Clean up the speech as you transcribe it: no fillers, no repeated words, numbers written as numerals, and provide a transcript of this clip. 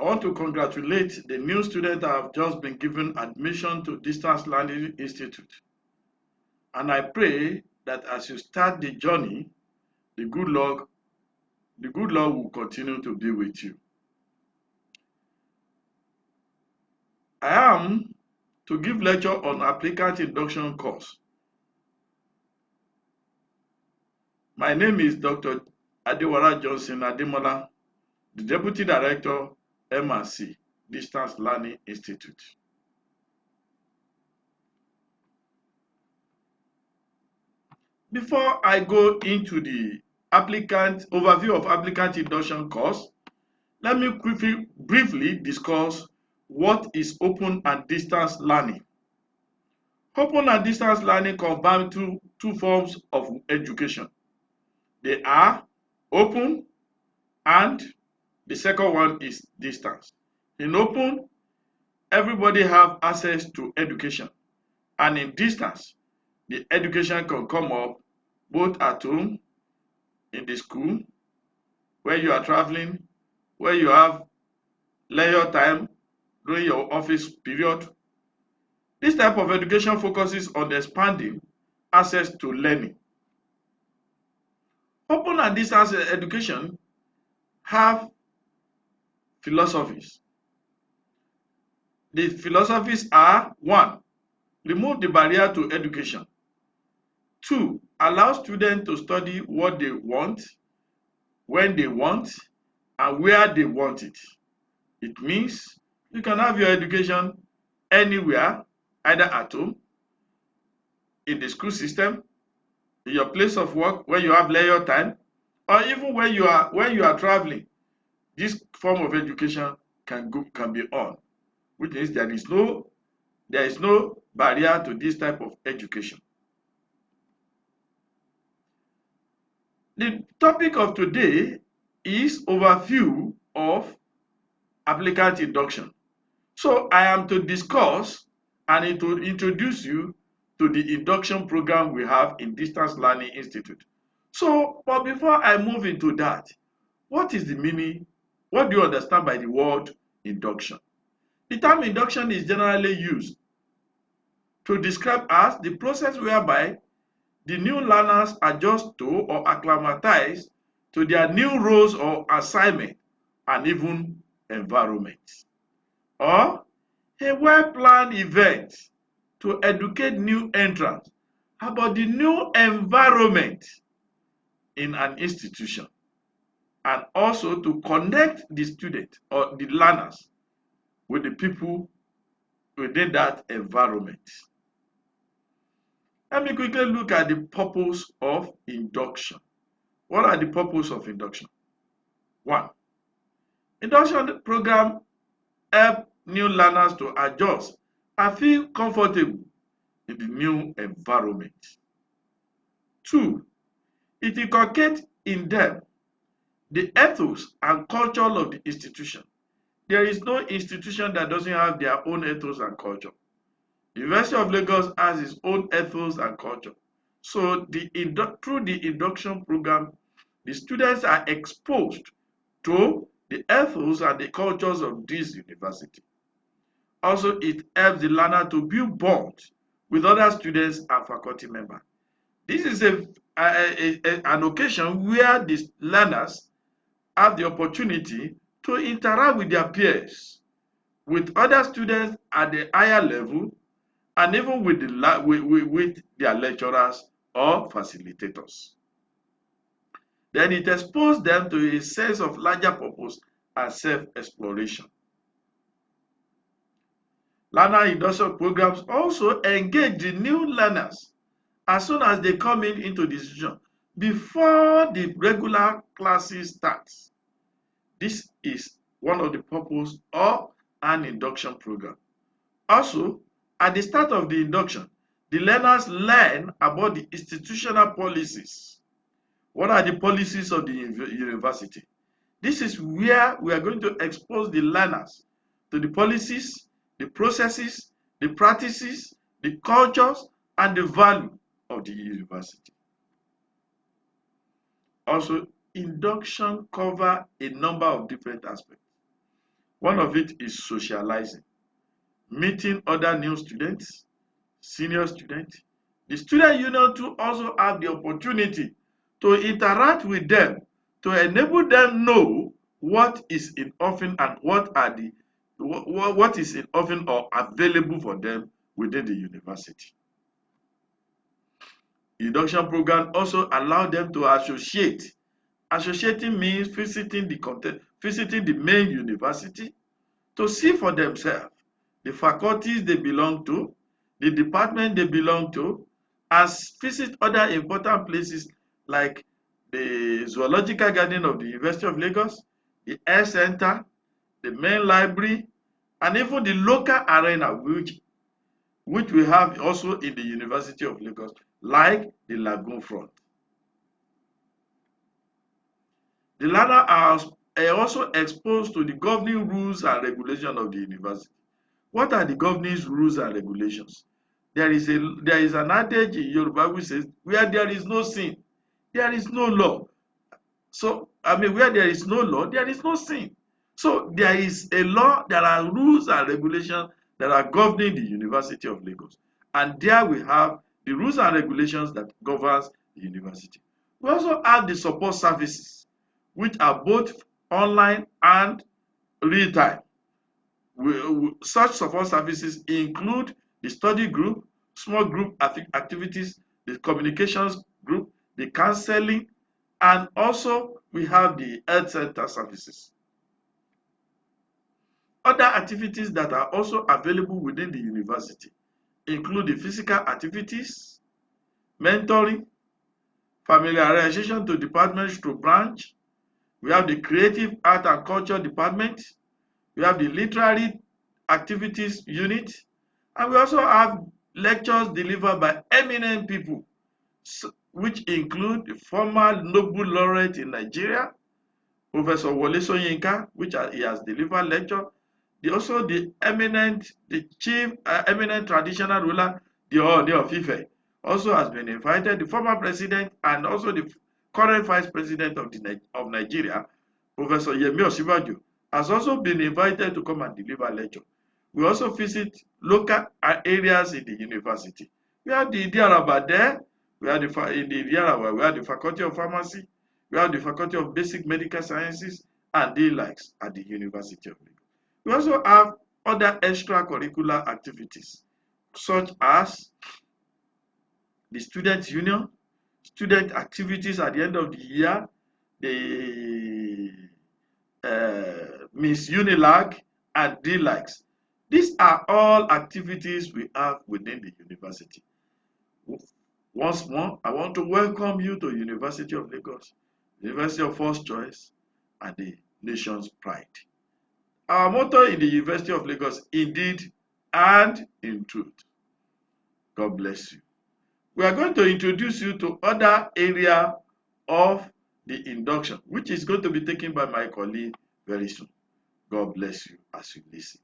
I want to congratulate the new students that have just been given admission to Distance Learning Institute. And I pray that as you start the journey, the good Lord will continue to be with you. I am to give lecture on applicant induction course. My name is Dr. Adewara Johnson Ademola, the Deputy Director, MRC, Distance Learning Institute. Before I go into the overview of applicant induction course, let me briefly discuss what is open and distance learning. Open and distance learning combine two forms of education. They are open and the second one is distance. In open, everybody have access to education, and in distance, the education can come up both at home, in the school, where you are traveling, where you have leisure time during your office period. This type of education focuses on expanding access to learning. Open and distance education have philosophies. The philosophies are: 1, remove the barrier to education. 2, allow students to study what they want, when they want, and where they want it. It means you can have your education anywhere, either at home, in the school system, in your place of work, when you have leisure time, or even when you are traveling. This form of education can be on, which means there is no barrier to this type of education. The topic of today is overview of applicant induction. So I am to discuss and to introduce you to the induction program we have in Distance Learning Institute. But before I move into that, what is the meaning? What do you understand by the word induction? The term induction is generally used to describe as the process whereby the new learners adjust to or acclimatize to their new roles or assignment and even environment. Or a well-planned event to educate new entrants about the new environment in an institution, and also to connect the student or the learners with the people within that environment. Let me quickly look at the purpose of induction. What are the purposes of induction? 1, induction program help new learners to adjust and feel comfortable in the new environment. 2, it inculcates in them the ethos and culture of the institution. There is no institution that doesn't have their own ethos and culture. The University of Lagos has its own ethos and culture. So through the induction program, the students are exposed to the ethos and the cultures of this university. Also, it helps the learner to build bonds with other students and faculty members. This is an occasion where the learners have the opportunity to interact with their peers, with other students at the higher level, and even with their lecturers or facilitators. Then it exposes them to a sense of larger purpose and self-exploration. Learner induction programs also engage the new learners as soon as they come into the institution before the regular classes starts. This is one of the purposes of an induction program. Also, at the start of the induction, the learners learn about the institutional policies. What are the policies of the university? This is where we are going to expose the learners to the policies, the processes, the practices, the cultures, and the value of the university. Also, induction covers a number of different aspects. One of it is socializing, meeting other new students, senior students. The student union too also have the opportunity to interact with them to enable them know what is in offering and what is in offering or available for them within the university. Induction program also allow them to associate. Associating means visiting the main university to see for themselves the faculties they belong to, the department they belong to, and visit other important places like the Zoological Garden of the University of Lagos, the Air Center, the main library, and even the local arena which we have also in the University of Lagos, like the Lagoon Front. The learner are also exposed to the governing rules and regulations of the university. What are the governing rules and regulations? There is an adage in Yoruba which says, where there is no sin, there is no law. So, where there is no law, there is no sin. So, there is a law, there are rules and regulations that are governing the University of Lagos. And there we have the rules and regulations that governs the university. We also have the support services, which are both online and real time. Such support services include the study group, small group activities, the communications group, the counseling, and also we have the health center services. Other activities that are also available within the university include the physical activities, mentoring, familiarization to departments through branch. We have the creative art and culture department. We have the literary activities unit, and we also have lectures delivered by eminent people, which include the former Nobel laureate in Nigeria, Professor Wole Soyinka, which he has delivered lecture. Also the chief eminent traditional ruler, the Ooni of Ife, also has been invited. The former president and also the current vice president of Nigeria, Professor Yemi Osinbajo, has also been invited to come and deliver lecture. We also visit local areas in the university. We have the Adewara there. We have the Faculty of Pharmacy. We have the Faculty of Basic Medical Sciences and the likes at the University of Lagos. We also have other extracurricular activities such as the Student Union, student activities at the end of the year, the Miss Unilag, and the likes. These are all activities we have within the university. Once more, I want to welcome you to University of Lagos, University of First Choice, and the nation's pride. Our motto in the University of Lagos, indeed and in truth. God bless you. We are going to introduce you to other area of the induction, which is going to be taken by my colleague very soon. God bless you as you listen.